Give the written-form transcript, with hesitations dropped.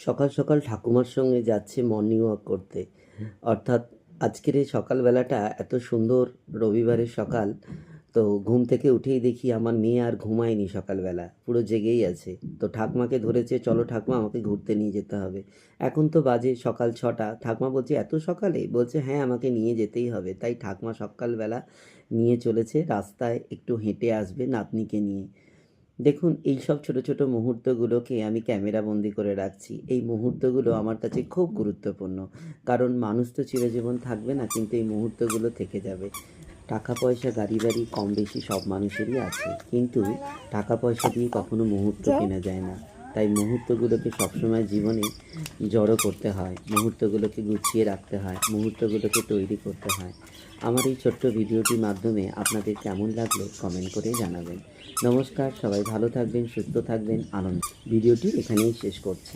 সকাল সকাল ঠাকুমার সঙ্গে যাচ্ছে মর্নিং ওয়াক করতে। অর্থাৎ আজকের এই সকালবেলাটা এত সুন্দর, রবিবারের সকাল। তো ঘুম থেকে উঠেই দেখি আমার মেয়ে আর ঘুমায়নি, সকালবেলা পুরো জেগেই আছে। তো ঠাকমাকে ধরেছে, চলো ঠাকমা আমাকে ঘুরতে নিয়ে যেতে হবে। এখন তো বাজে সকাল 6টা। ঠাকমা বলছে এত সকালে? বলছে হ্যাঁ, আমাকে নিয়ে যেতেই হবে। তাই ঠাকমা সকালবেলা নিয়ে চলেছে, রাস্তায় একটু হেঁটে আসবে নাতনিকে নিয়ে। দেখুন, এই সব ছোট ছোট মুহূর্তগুলোকে আমি ক্যামেরা বন্দি করে রাখছি। এই মুহূর্তগুলো আমার কাছে খুব গুরুত্বপূর্ণ, কারণ মানুষ তো চিরজীবন থাকবে না, কিন্তু এই মুহূর্তগুলো থেকে যাবে। টাকা পয়সা গাড়ি বাড়ি কম বেশি সব মানুষেরই আছে, কিন্তু টাকা পয়সা দিয়ে কখনো মুহূর্ত কেনা যায় না। তাই মুহূর্তগুলোকে সবসময় জীবনে জড়ো করতে হয়, মুহূর্তগুলোকে গুছিয়ে রাখতে হয়, মুহূর্তগুলোকে তৈরি করতে হয়। আমার এই ছোট্ট ভিডিওটির মাধ্যমে আপনাদের কেমন লাগলো কমেন্ট করে জানাবেন। নমস্কার, সবাই ভালো থাকবেন, সুস্থ থাকবেন, আনন্দ। ভিডিওটি এখানেই শেষ করছি।